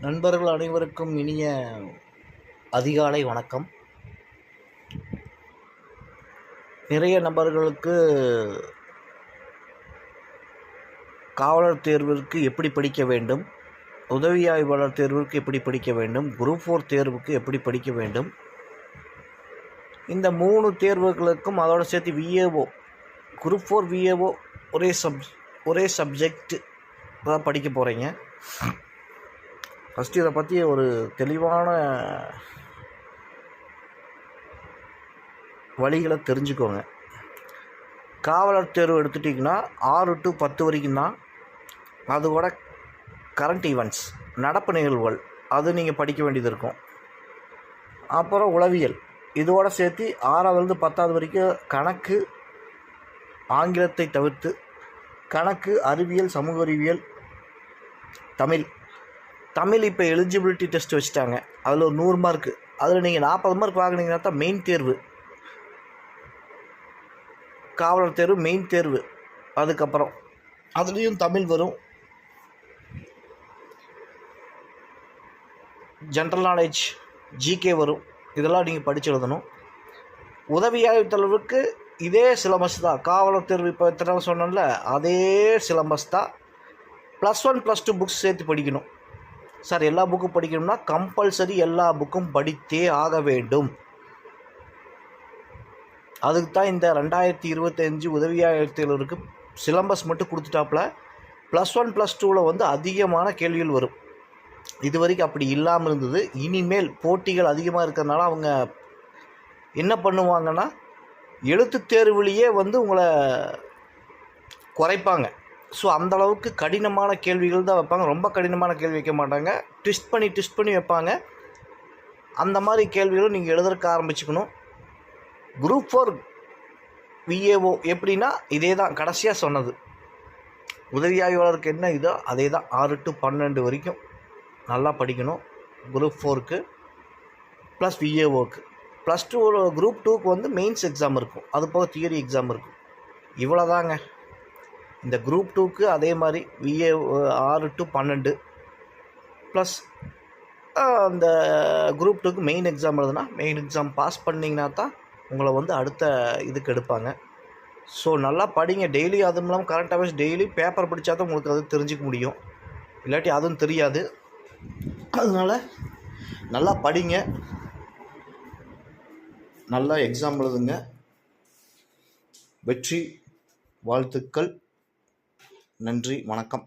நண்பர்கள் அனைவருக்கும் இனிய அதிகாலை வணக்கம். நிறைய நபர்களுக்கு காவலர் தேர்விற்கு எப்படி படிக்க வேண்டும், உதவி ஆய்வாளர் தேர்விற்கு எப்படி படிக்க வேண்டும், குரூப் 4 தேர்வுக்கு எப்படி படிக்க வேண்டும், இந்த 3 தேர்வுகளுக்கும் அதோட சேர்த்து விஏஓ குரூப் 4 விஏஓ ஒரே சப்ஜெக்ட் தான் படிக்க போகிறீங்க. ஃபஸ்ட்டு இதை பற்றி ஒரு தெளிவான வழிகளை தெரிஞ்சுக்கோங்க. காவலர் தேர்வு எடுத்துட்டிங்கன்னா 6 to 10 வரைக்கும் தான். அதோட கரண்ட் ஈவெண்ட்ஸ், நடப்பு நிகழ்வுகள், அது நீங்கள் படிக்க வேண்டியது இருக்கும். அப்புறம் உளவியல், இதோடு சேர்த்து 6வது 10வது வரைக்கும் கணக்கு, ஆங்கிலத்தை தவிர்த்து கணக்கு, அறிவியல், சமூக அறிவியல், தமிழ் இப்போ எலிஜிபிலிட்டி டெஸ்ட் வச்சுட்டாங்க. அதில் ஒரு 100 மார்க்கு, அதில் நீங்கள் 40 மார்க் வாங்கினீங்கன்னா தான் மெயின் தேர்வு, காவலர் தேர்வு மெயின் தேர்வு. அதுக்கப்புறம் அதுலேயும் தமிழ் வரும், ஜென்ரல் நாலேஜ், ஜிகே வரும். இதெல்லாம் நீங்கள் படித்து எழுதணும். உதவி ஆய்வுத்தலைவருக்கு இதே சிலபஸ் தான். காவலர் தேர்வு இப்போ எத்தனை நாள் சொன்னோம்ல, அதே சிலபஸ் தான். +1 +2 புக்ஸ் சேர்த்து படிக்கணும். சார், எல்லா புக்கும் படிக்கணும்னா கம்பல்சரி எல்லா புக்கும் படித்தே ஆக வேண்டும். அதுக்கு தான் இந்த 2025 உதவி ஆய்வுத்தலைவருக்கு சிலபஸ் மட்டும் கொடுத்துட்டாப்புல. +1 +2 வந்து அதிகமான கேள்விகள் வரும். இது வரைக்கும் அப்படி இல்லாமல் இருந்தது. இனிமேல் போட்டிகள் அதிகமாக இருக்கிறதுனால அவங்க என்ன பண்ணுவாங்கன்னா, எழுத்து தேர்வுலேயே வந்து உங்களை குறைப்பாங்க. ஸோ அந்தளவுக்கு கடினமான கேள்விகள் தான் வைப்பாங்க. ரொம்ப கடினமான கேள்வி வைக்க மாட்டாங்க, ட்விஸ்ட் பண்ணி வைப்பாங்க. அந்த மாதிரி கேள்விகளும் நீங்கள் எழுதுறதுக்கு ஆரம்பிச்சுக்கணும். குரூப் 4 விஏஓ எப்படின்னா இதே தான், கடைசியாக சொன்னது. உதவி ஆய்வாளருக்கு என்ன இதோ அதே தான். 6 to 12 வரைக்கும் நல்லா படிக்கணும் குரூப் 4க்கு ப்ளஸ் விஏஓக்கு. +2 குரூப் 2க்கு வந்து மெயின்ஸ் எக்ஸாம் இருக்கும், அது போக தியரி எக்ஸாம் இருக்கும். இவ்வளோதாங்க. இந்த குரூப் 2க்கு அதே மாதிரி விஏஓ 6 to 12 ப்ளஸ் அந்த குரூப் 2க்கு மெயின் எக்ஸாம் எழுதுனா, மெயின் எக்ஸாம் பாஸ் பண்ணிங்கன்னா தான் உங்களை வந்து அடுத்த இதுக்கு எடுப்பாங்க. ஸோ நல்லா படிங்க டெய்லி. அதுவும் இல்லாமல் கரண்ட் அஃபேர்ஸ் டெய்லி பேப்பர் படித்தா தான் உங்களுக்கு அது தெரிஞ்சிக்க முடியும், இல்லாட்டி அதுவும் தெரியாது. அதனால் நல்லா படிங்க, நல்லா எக்ஸாம் எழுதுங்க. வெற்றி வாழ்த்துக்கள். நன்றி, வணக்கம்.